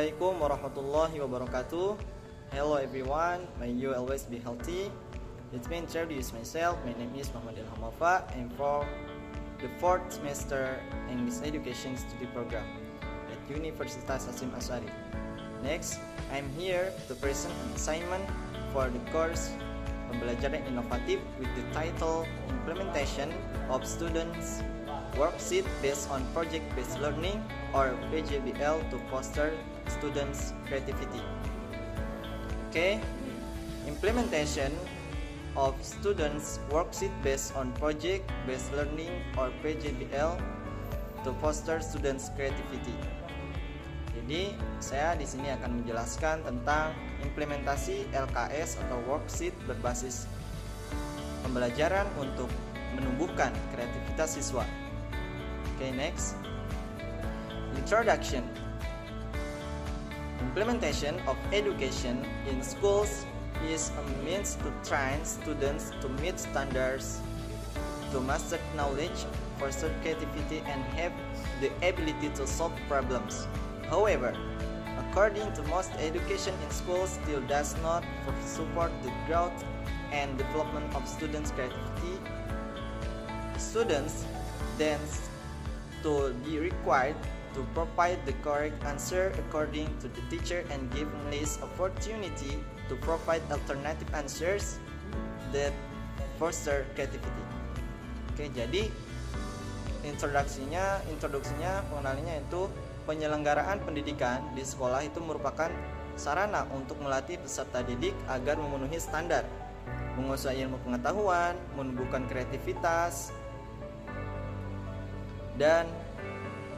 Assalamualaikum warahmatullahi wabarakatuh. Hello everyone, may you always be healthy. Let me introduce myself. My name is Muhammad Ilham Wafa. I'm from the 4th semester English Education Study Program at Universitas Hasyim Asy'ari. Next, I'm here to present an assignment for the course Pembelajaran Inovatif with the title Implementation of Students Worksheet Based on Project-Based Learning or PJBL to foster students' creativity. Okay, implementation of students worksheet based on project-based learning or PJBL to foster students' creativity. Jadi saya di sini akan menjelaskan tentang implementasi LKS atau worksheet berbasis pembelajaran untuk menumbuhkan kreativitas siswa. Okay, next. Introduction. Implementation of education in schools is a means to train students to meet standards, to master knowledge, foster creativity, and have the ability to solve problems. However, according to most, education in schools still does not support the growth and development of students' creativity. Students then to be required to provide the correct answer according to the teacher and given least opportunity to provide alternative answers that foster creativity. Oke, jadi introduksinya pengenalinya itu penyelenggaraan pendidikan di sekolah itu merupakan sarana untuk melatih peserta didik agar memenuhi standar, menguasai ilmu pengetahuan, menumbuhkan kreativitas, dan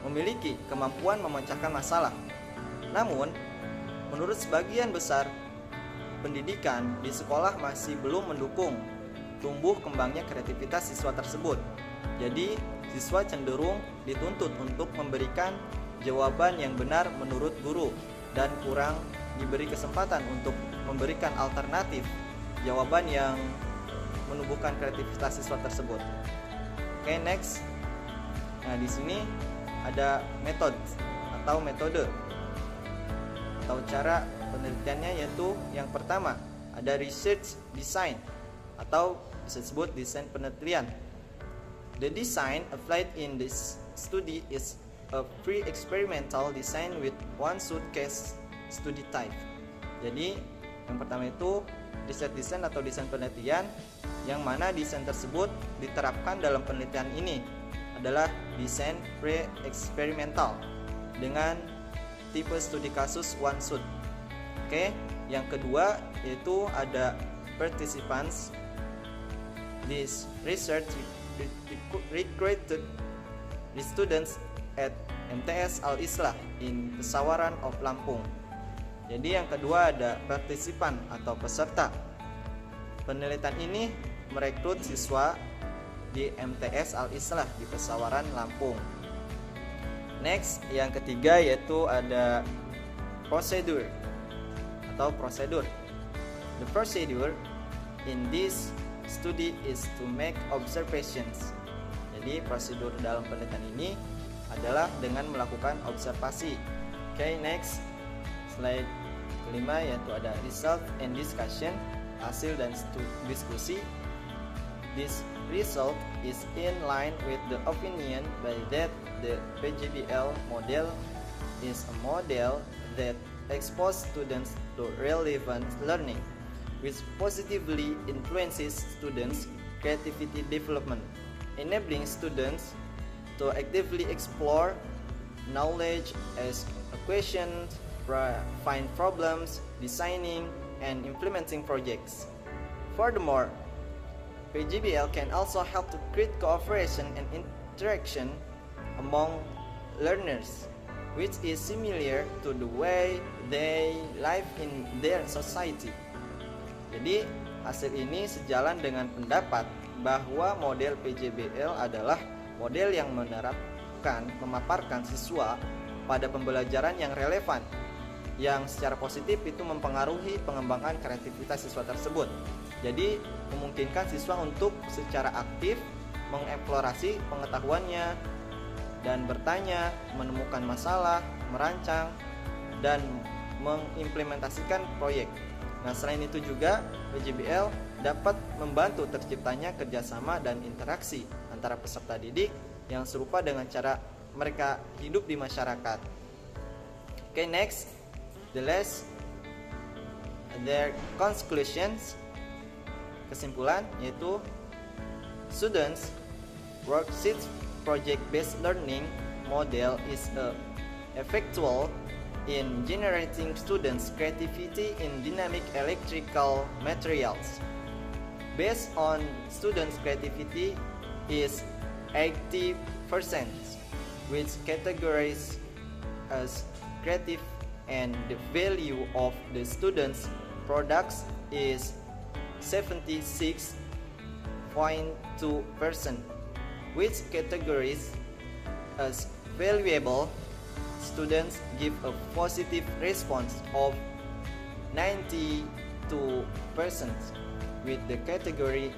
memiliki kemampuan memecahkan masalah. Namun, menurut sebagian besar pendidikan di sekolah masih belum mendukung tumbuh kembangnya kreativitas siswa tersebut. Jadi, siswa cenderung dituntut untuk memberikan jawaban yang benar menurut guru dan kurang diberi kesempatan untuk memberikan alternatif jawaban yang menumbuhkan kreativitas siswa tersebut. Oke, next. Nah, di sini ada metode atau cara penelitiannya, yaitu yang pertama ada research design atau bisa disebut desain penelitian. The design applied in this study is a pre-experimental design with one suitcase study type. Jadi yang pertama itu research design atau desain penelitian, yang mana desain tersebut diterapkan dalam penelitian ini adalah desain pre-eksperimental dengan tipe studi kasus one shot. Oke, yang kedua yaitu ada participants. This research recruited the students at MTS Al-Islah in Pesawaran of Lampung. Jadi yang kedua ada partisipan atau peserta. Penelitian ini merekrut siswa di MTS Al-Islah di Pesawaran, Lampung. Next, yang ketiga yaitu ada prosedur atau prosedur. The procedure in this study is to make observations. Jadi prosedur dalam penelitian ini adalah dengan melakukan observasi. Okay, next. Slide kelima yaitu ada result and discussion, hasil dan diskusi. This result is in line with the opinion by that the PJBL model is a model that exposes students to relevant learning, which positively influences students' creativity development, enabling students to actively explore knowledge as a question, find problems, designing, and implementing projects. Furthermore, PJBL can also help to create cooperation and interaction among learners, which is similar to the way they live in their society. Jadi, hasil ini sejalan dengan pendapat bahwa model PJBL adalah model yang memaparkan siswa pada pembelajaran yang relevan, yang secara positif itu mempengaruhi pengembangan kreativitas siswa tersebut. Jadi memungkinkan siswa untuk secara aktif mengeksplorasi pengetahuannya dan bertanya, menemukan masalah, merancang, dan mengimplementasikan proyek. Nah, selain itu juga PJBL dapat membantu terciptanya kerjasama dan interaksi antara peserta didik yang serupa dengan cara mereka hidup di masyarakat. Okay, next, their conclusions, kesimpulan yaitu students worksheet project-based learning model is effectual in generating students' creativity in dynamic electrical materials. Based on students' creativity is 80%, which categorized as creative, and the value of the students' products is 76.2%, which categories as valuable. Students give a positive response of 92%, with the category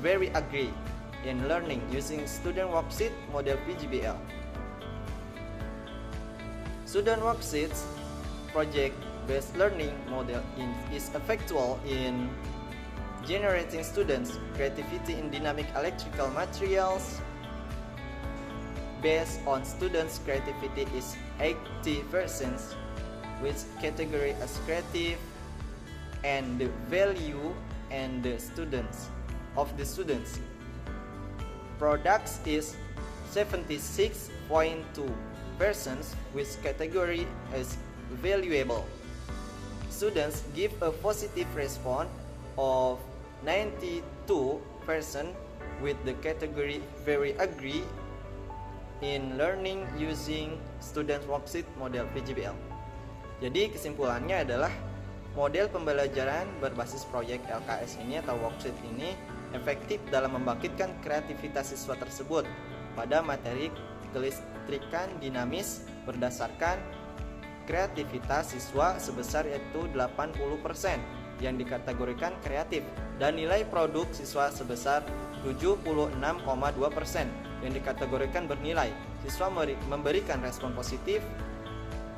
very agree in learning using student worksheet model PJBL. Student worksheets project-based learning model is effectual in generating students' creativity in dynamic electrical materials. Based on students' creativity is 80%, which category as creative, and the value and the students products is 76.2%, which category as valuable. Students give a positive response of 92%, with the category very agree in learning using student worksheet model PJBL. Jadi kesimpulannya adalah model pembelajaran berbasis proyek LKS ini atau worksheet ini efektif dalam membangkitkan kreativitas siswa tersebut pada materi kelistrikan dinamis berdasarkan kreativitas siswa sebesar yaitu 80% yang dikategorikan kreatif dan nilai produk siswa sebesar 76,2% yang dikategorikan bernilai. Siswa memberikan respon positif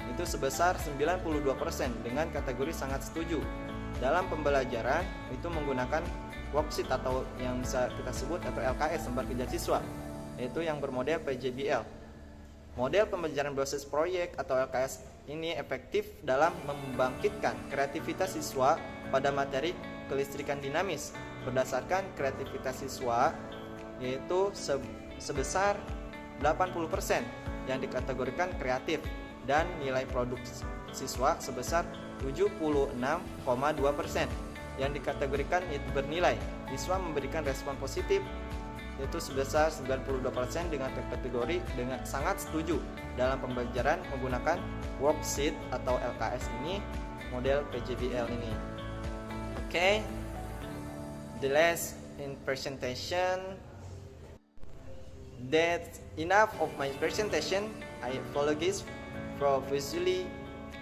itu sebesar 92% dengan kategori sangat setuju. Dalam pembelajaran itu menggunakan worksheet atau yang bisa kita sebut atau LKS, lembar kerja siswa, yaitu yang bermodel PJBL. Model pembelajaran berbasis proyek atau LKS ini efektif dalam membangkitkan kreativitas siswa pada materi kelistrikan dinamis berdasarkan kreativitas siswa yaitu sebesar 80% yang dikategorikan kreatif dan nilai produk siswa sebesar 76,2% yang dikategorikan bernilai. Siswa memberikan respon positif yaitu sebesar 92% dengan kategori dengan sangat setuju dalam pembelajaran menggunakan worksheet atau LKS ini, model PJBL ini. Okay, the last in presentation. That's enough of my presentation. I apologize profusely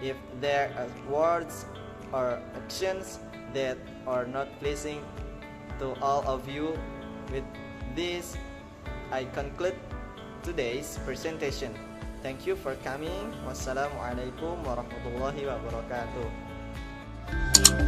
if there are words or actions that are not pleasing to all of you. With this, I conclude today's presentation. Thank you for coming. Wassalamualaikum warahmatullahi wabarakatuh.